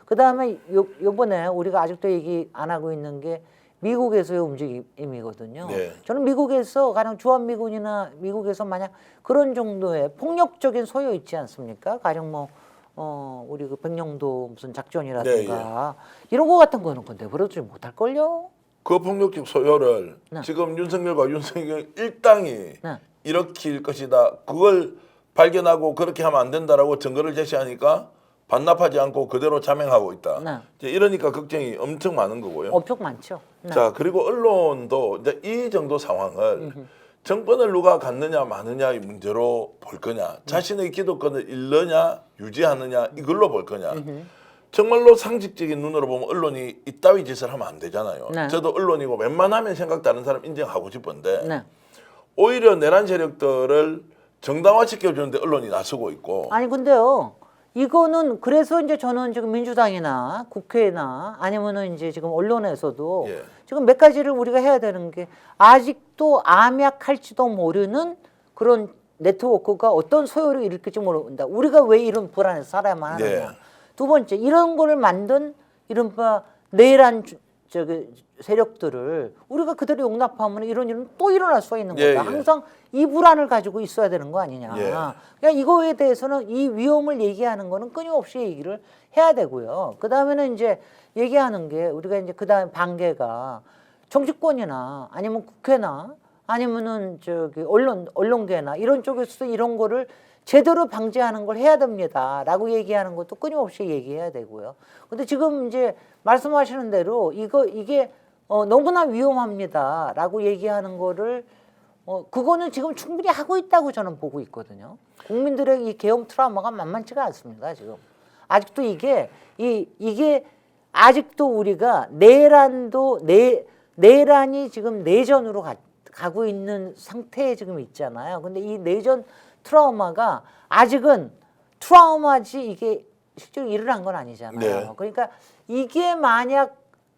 그다음에 요번에 우리가 아직도 얘기 안 하고 있는 게 미국에서의 움직임이거든요. 네. 저는 미국에서 가령 주한미군이나 미국에서 만약 그런 정도의 폭력적인 소요 있지 않습니까? 가령 뭐 우리 그 백령도 무슨 작전이라든가 이런 거 같은 거는 근데 그러지 못할걸요? 그 폭력적 소요를 네. 지금 윤석열과 윤석열 일당이 네. 일으킬 것이다. 그걸 발견하고 그렇게 하면 안 된다라고 증거를 제시하니까 반납하지 않고 그대로 자행하고 있다. 네. 이제 이러니까 걱정이 엄청 많은 거고요. 엄청 많죠. 네. 자, 그리고 언론도 이제 이 정도 상황을 정권을 누가 갖느냐 마느냐의 문제로 볼 거냐, 자신의 기득권을 잃느냐 유지하느냐 이걸로 볼 거냐. 정말로 상식적인 눈으로 보면 언론이 이따위 짓을 하면 안 되잖아요. 네. 저도 언론이고 웬만하면 생각 다른 사람 인정하고 싶은데 네. 오히려 내란 세력들을 정당화시켜주는데 언론이 나서고 있고. 아니 근데요. 이거는 그래서 이제 저는 지금 민주당이나 국회나 아니면은 이제 지금 언론에서도 예. 지금 몇 가지를 우리가 해야 되는 게 아직도 암약할지도 모르는 그런 네트워크가 어떤 소요를 일으킬지 모른다. 우리가 왜 이런 불안에서 살아야만 하느냐. 예. 두 번째 이런 거를 만든 이른바 내란 세력들을 우리가 그대로 용납하면 이런 일은 또 일어날 수가 있는 거다. 예, 예. 항상 이 불안을 가지고 있어야 되는 거 아니냐. 예. 그러니까 이거에 대해서는 이 위험을 얘기하는 거는 끊임없이 얘기를 해야 되고요. 그 다음에는 이제 얘기하는 게 우리가 이제 그 다음 단계가 정치권이나 아니면 국회나 아니면은 저기 언론계나 이런 쪽에서도 이런 거를 제대로 방지하는 걸 해야 됩니다라고 얘기하는 것도 끊임없이 얘기해야 되고요. 근데 지금 이제 말씀하시는 대로 이게 너무나 위험합니다라고 얘기하는 거를 그거는 지금 충분히 하고 있다고 저는 보고 있거든요. 국민들의 이 계엄 트라우마가 만만치가 않습니다. 지금 아직도 이게 아직도 우리가 내란이 지금 내전으로 가고 있는 상태에 지금 있잖아요. 근데 이 내전 트라우마가 아직은 트라우마지 이게 실제로 일어난 건 아니잖아요. 네. 그러니까 이게 만약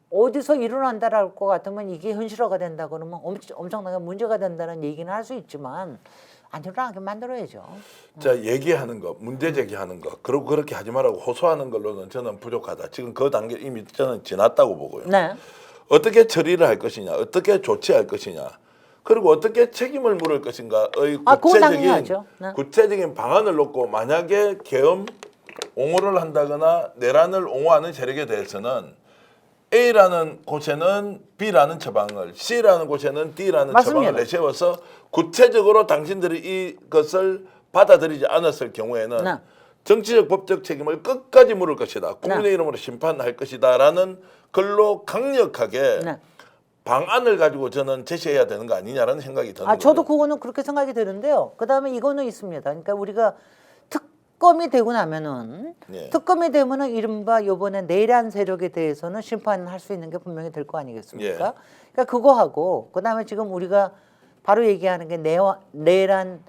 어디서 일어난다랄 것 같으면 이게 현실화가 된다 그러면 엄청나게 문제가 된다는 얘기는 할 수 있지만 안 일어나게 만들어야죠. 자, 얘기하는 거, 문제 제기하는 거, 그리고 그렇게 하지 말라고 호소하는 걸로는 저는 부족하다. 지금 그 단계 이미 저는 지났다고 보고요. 네. 어떻게 처리를 할 것이냐, 어떻게 조치할 것이냐, 그리고 어떻게 책임을 물을 것인가의 그건 당연하죠. 네. 구체적인 방안을 놓고 만약에 계엄 옹호를 한다거나 내란을 옹호하는 세력에 대해서는 A라는 곳에는 B라는 처방을, C라는 곳에는 D라는 맞습니다. 처방을 내세워서 구체적으로 당신들이 이것을 받아들이지 않았을 경우에는 네. 정치적 법적 책임을 끝까지 물을 것이다. 국민의 네. 이름으로 심판할 것이다라는 걸로 강력하게 네. 방안을 가지고 저는 제시해야 되는 거 아니냐라는 생각이 드는 거죠. 저도 그거는 그렇게 생각이 드는데요. 그다음에 이거는 있습니다. 그러니까 우리가 특검이 되고 나면은 예. 특검이 되면은 이른바 요번에 내란 세력에 대해서는 심판할 수 있는 게 분명히 될 거 아니겠습니까? 예. 그러니까 그거하고 그다음에 지금 우리가 바로 얘기하는 게 내란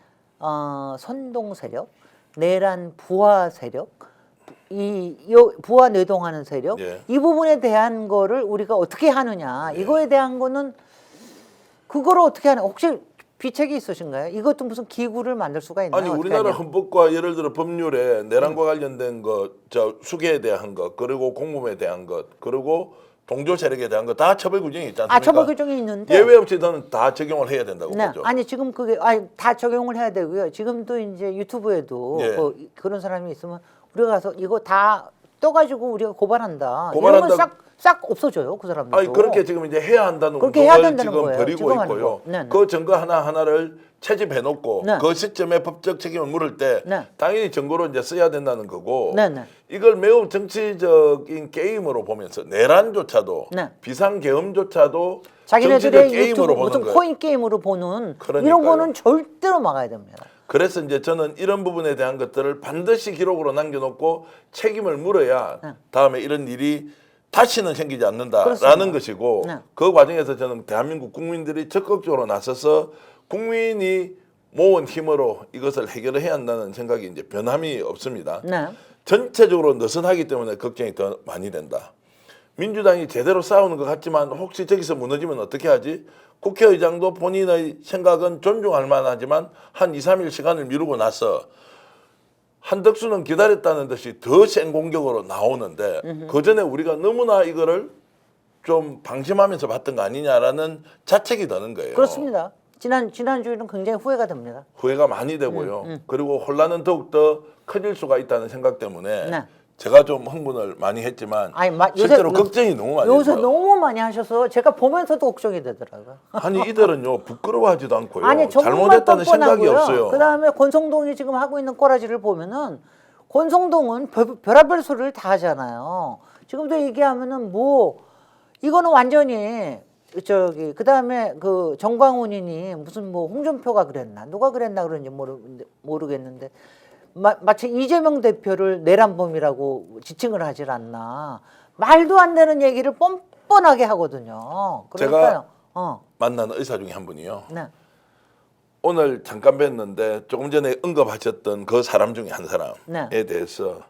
선동 세력, 내란 부하 세력, 부하 내동하는 세력 예. 이 부분에 대한 거를 우리가 어떻게 하느냐 이거에 대한 거는 그거를 어떻게 하냐 혹시 비책이 있으신가요? 이것도 무슨 기구를 만들 수가 있나요? 아니 어떻게 우리나라 하냐? 헌법과 예를 들어 법률에 내란과 관련된 것, 저 수계에 대한 것, 그리고 공범에 대한 것, 그리고 동조 세력에 대한 것 다 처벌 규정이 있지 않습니까? 처벌 규정이 있는데 예외 없이 저는 다 적용을 해야 된다고 네, 보죠. 아니 지금 그게 다 적용을 해야 되고요. 지금도 이제 유튜브에도 예. 그런 사람이 있으면 우리가 가서 이거 다 떠가지고 우리가 고발한다. 고발한다. 이러면 싹 없어져요, 그 사람들도. 아니 그렇게 지금 이제 해야 한다는 그렇게 운동을 해야 된다는 지금 거예요. 벌이고 지금 하는 있고요. 거. 네네. 그 증거 하나하나를 채집해놓고 네. 그 시점에 법적 책임을 물을 때 네. 당연히 증거로 이제 써야 된다는 거고 네네. 이걸 매우 정치적인 게임으로 보면서 내란조차도 네. 비상계엄조차도 자기네들의 정치적 게임으로 유튜브 보는 무슨 거예요. 코인 게임으로 보는 그러니까요. 이런 거는 절대로 막아야 됩니다. 그래서 이제 저는 이런 부분에 대한 것들을 반드시 기록으로 남겨놓고 책임을 물어야 네. 다음에 이런 일이 다시는 생기지 않는다라는 그렇습니다. 것이고 네. 그 과정에서 저는 대한민국 국민들이 적극적으로 나서서 국민이 모은 힘으로 이것을 해결을 해야 한다는 생각이 이제 변함이 없습니다. 네. 전체적으로 느슨하기 때문에 걱정이 더 많이 된다. 민주당이 제대로 싸우는 것 같지만 혹시 저기서 무너지면 어떻게 하지? 국회의장도 본인의 생각은 존중할 만하지만 한 2, 3일 시간을 미루고 나서 한덕수는 기다렸다는 듯이 더 센 공격으로 나오는데 그 전에 우리가 너무나 이거를 좀 방심하면서 봤던 거 아니냐라는 자책이 드는 거예요. 그렇습니다. 지난주에는 굉장히 후회가 됩니다. 후회가 많이 되고요. 그리고 혼란은 더욱더 커질 수가 있다는 생각 때문에 네. 제가 좀 흥분을 많이 했지만 아니, 실제로 걱정이 너무 많이 요새 돼요. 너무 많이 하셔서 제가 보면서도 걱정이 되더라고요. 아니 이들은요 부끄러워하지도 않고요. 아니 정말 잘못했다는 생각이 뻔뻔하고요. 없어요. 그다음에 권성동이 지금 하고 있는 꼬라지를 보면은 권성동은 별의별 소리를 다 하잖아요. 지금도 얘기하면은 뭐 이거는 완전히 저기 그다음에 그 정광훈이니 무슨 뭐 홍준표가 그랬나 누가 그랬나 그런지 모르겠는데 마치 이재명 대표를 내란범이라고 지칭을 하질 않나. 말도 안 되는 얘기를 뻔뻔하게 하거든요. 그러니까요. 만난 의사 중에 한 분이요. 네. 오늘 잠깐 뵀는데 조금 전에 언급하셨던 그 사람 중에 한 사람에 네. 대해서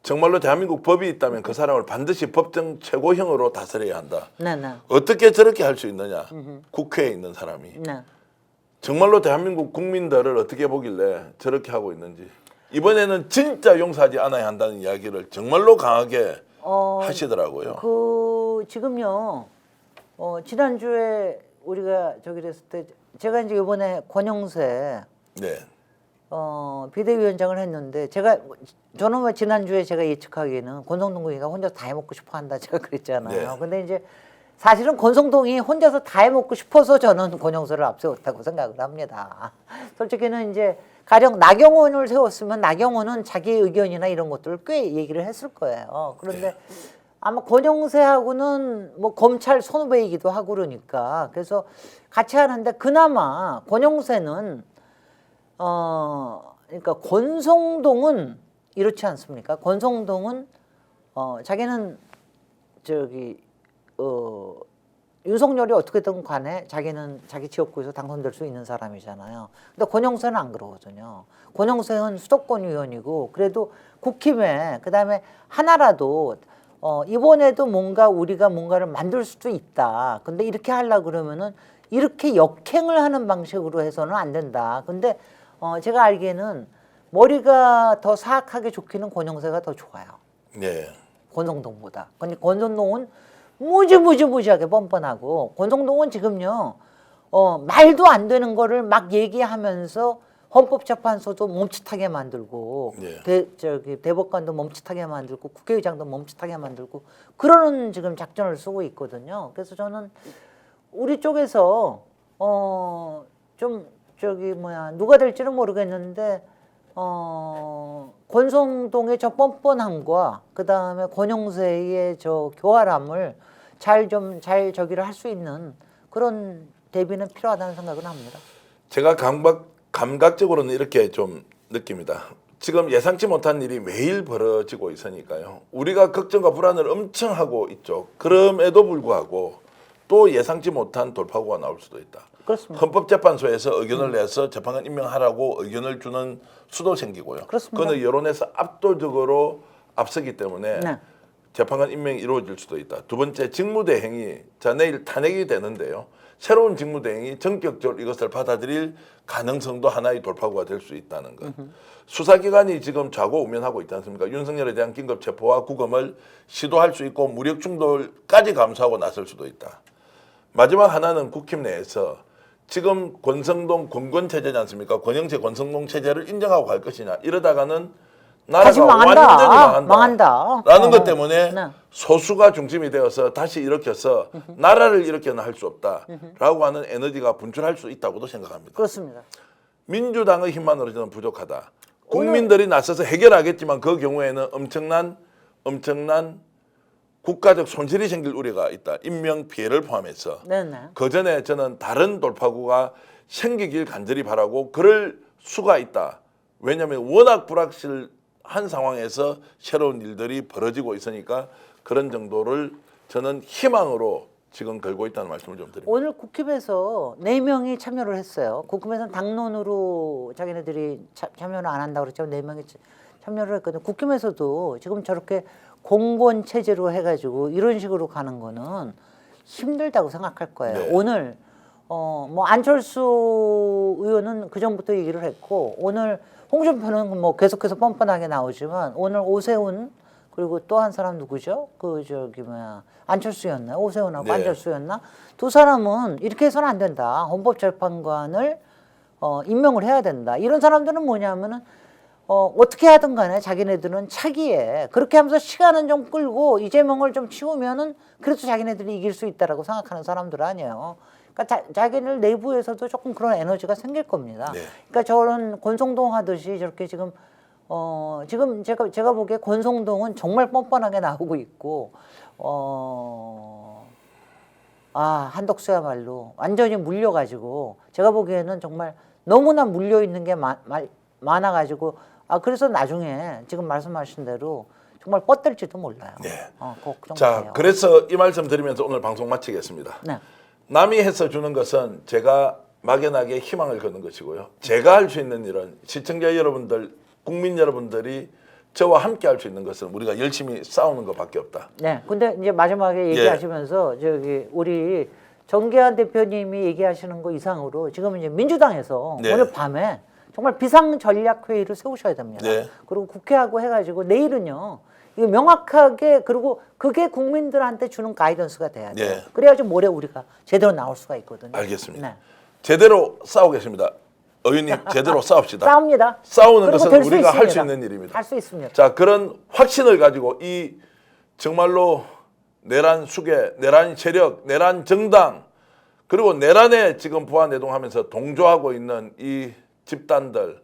정말로 대한민국 법이 있다면 그 사람을 반드시 법정 최고형으로 다스려야 한다. 네, 네. 어떻게 저렇게 할 수 있느냐. 국회에 있는 사람이. 네. 정말로 대한민국 국민들을 어떻게 보길래 저렇게 하고 있는지. 이번에는 진짜 용서하지 않아야 한다는 이야기를 정말로 강하게 하시더라고요. 그 지금요. 지난주에 우리가 저기 됐을 때 제가 이제 이번에 권영세 네. 비대위원장을 했는데 저는 왜 지난주에 제가 예측하기에는 권성동 의원가 혼자서 다 해먹고 싶어 한다 제가 그랬잖아요. 네. 근데 이제 사실은 권성동이 혼자서 다 해먹고 싶어서 저는 권영세를 앞세웠다고 생각을 합니다. 솔직히는 이제 가령 나경원을 세웠으면 나경원은 자기 의견이나 이런 것들을 꽤 얘기를 했을 거예요. 그런데 아마 권영세하고는 뭐 검찰 선후배이기도 하고 그러니까 그래서 같이 하는데 그나마 권영세는 그러니까 권성동은 이렇지 않습니까? 권성동은 자기는 저기 윤석열이 어떻게든 간에 자기는 자기 지역구에서 당선될 수 있는 사람이잖아요. 근데 권영세는 안 그러거든요. 권영세는 수도권 의원이고 그래도 국힘에 그다음에 하나라도 이번에도 뭔가 우리가 뭔가를 만들 수도 있다. 근데 이렇게 하려고 그러면은 이렇게 역행을 하는 방식으로 해서는 안 된다. 근데 제가 알기에는 머리가 더 사악하게 좋기는 권영세가 더 좋아요. 네. 권성동보다. 근데 권성동은 무지하게 뻔뻔하고 권성동은 지금요 말도 안 되는 거를 막 얘기하면서 헌법재판소도 멈칫하게 만들고 네. 대법관도 멈칫하게 만들고 국회의장도 멈칫하게 만들고 그러는 지금 작전을 쓰고 있거든요. 그래서 저는 우리 쪽에서 좀 누가 될지는 모르겠는데 권성동의 저 뻔뻔함과 그 다음에 권영세의 저 교활함을 잘 저기를 할 수 있는 그런 대비는 필요하다는 생각은 합니다. 제가 감각적으로는 이렇게 좀 느낍니다. 지금 예상치 못한 일이 매일 벌어지고 있으니까요. 우리가 걱정과 불안을 엄청 하고 있죠. 그럼에도 불구하고 또 예상치 못한 돌파구가 나올 수도 있다. 그렇습니다. 헌법재판소에서 의견을 내서 재판관 임명하라고 의견을 주는 수도 생기고요. 그렇습니다. 그거는 여론에서 압도적으로 앞서기 때문에 네. 재판관 임명이 이루어질 수도 있다. 두 번째, 직무대행이 내일 탄핵이 되는데요. 새로운 직무대행이 전격적으로 이것을 받아들일 가능성도 하나의 돌파구가 될 수 있다는 것. 수사기관이 지금 좌고우면하고 있지 않습니까? 윤석열에 대한 긴급체포와 구금을 시도할 수 있고 무력 충돌까지 감수하고 나설 수도 있다. 마지막 하나는 국힘 내에서 지금 권성동 권권체제지 않습니까? 권영세 권성동 체제를 인정하고 갈 것이냐. 이러다가는 나라가 완전히 망한다. 라는 것 때문에 네. 소수가 중심이 되어서 다시 일으켜서 나라를 일으켜는 할 수 없다라고 하는 에너지가 분출할 수 있다고도 생각합니다. 그렇습니다. 민주당의 힘만으로 저는 부족하다. 국민들이 나서서 해결하겠지만 그 경우에는 엄청난 국가적 손실이 생길 우려가 있다. 인명 피해를 포함해서. 네네. 그 전에 저는 다른 돌파구가 생기길 간절히 바라고 그럴 수가 있다. 왜냐하면 워낙 불확실한 상황에서 새로운 일들이 벌어지고 있으니까 그런 정도를 저는 희망으로 지금 걸고 있다는 말씀을 좀 드립니다. 오늘 국힘에서 4명이 참여를 했어요. 국힘에서는 당론으로 자기네들이 참여를 안 한다고 그랬죠. 4명이 참여를 했거든요. 국힘에서도 지금 저렇게 공권 체제로 해가지고 이런 식으로 가는 거는 힘들다고 생각할 거예요. 네. 오늘 뭐 안철수 의원은 그 전부터 얘기를 했고 오늘 홍준표는 뭐 계속해서 뻔뻔하게 나오지만 오늘 오세훈 그리고 또 한 사람 누구죠? 그 저기 뭐야 안철수였나? 오세훈하고 네. 안철수였나? 두 사람은 이렇게 해서는 안 된다. 헌법재판관을 임명을 해야 된다. 이런 사람들은 뭐냐면은 어떻게 하든 간에 자기네들은 차기에 그렇게 하면서 시간은 좀 끌고 이재명을 좀 치우면은 그래도 자기네들이 이길 수 있다라고 생각하는 사람들 아니에요. 그러니까 자기들 내부에서도 조금 그런 에너지가 생길 겁니다. 네. 그러니까 저런 권성동 하듯이 저렇게 지금 지금 제가 보기에 권성동은 정말 뻔뻔하게 나오고 있고 한덕수야말로 완전히 물려가지고 제가 보기에는 정말 너무나 물려 있는 게 많아가지고 그래서 나중에 지금 말씀하신 대로 정말 뻗들지도 몰라요. 네. 걱정돼요. 자, 그래서 이 말씀 드리면서 오늘 방송 마치겠습니다. 네. 남이 해서 주는 것은 제가 막연하게 희망을 거는 것이고요. 제가 할 수 있는 일은 시청자 여러분들, 국민 여러분들이 저와 함께 할 수 있는 것은 우리가 열심히 싸우는 것밖에 없다. 네. 근데 이제 마지막에 얘기하시면서 저기 우리 정계한 대표님이 얘기하시는 거 이상으로 지금 이제 민주당에서 네. 오늘 밤에 정말 비상 전략 회의를 세우셔야 됩니다. 네. 그리고 국회하고 해가지고 내일은요. 이거 명확하게 그리고 그게 국민들한테 주는 가이던스가 돼야 돼요. 네. 그래야지 모레 우리가 제대로 나올 수가 있거든요. 알겠습니다. 네. 제대로 싸우겠습니다. 의원님 제대로 싸웁시다. 싸웁니다. 싸우는 그리고 것은 될수 우리가 할 수 있습니다. 있는 일입니다. 할 수 있습니다. 자, 그런 확신을 가지고 이 정말로 내란 수계, 내란 세력, 내란 정당 그리고 내란에 지금 부안내동하면서 동조하고 있는 이 집단들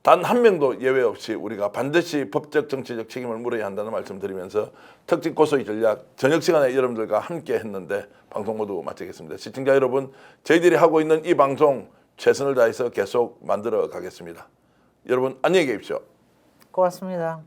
단 한 명도 예외 없이 우리가 반드시 법적 정치적 책임을 물어야 한다는 말씀 드리면서 특집 고소의 전략 저녁 시간에 여러분들과 함께 했는데 방송 모두 마치겠습니다. 시청자 여러분, 저희들이 하고 있는 이 방송 최선을 다해서 계속 만들어 가겠습니다. 여러분 안녕히 계십시오. 고맙습니다.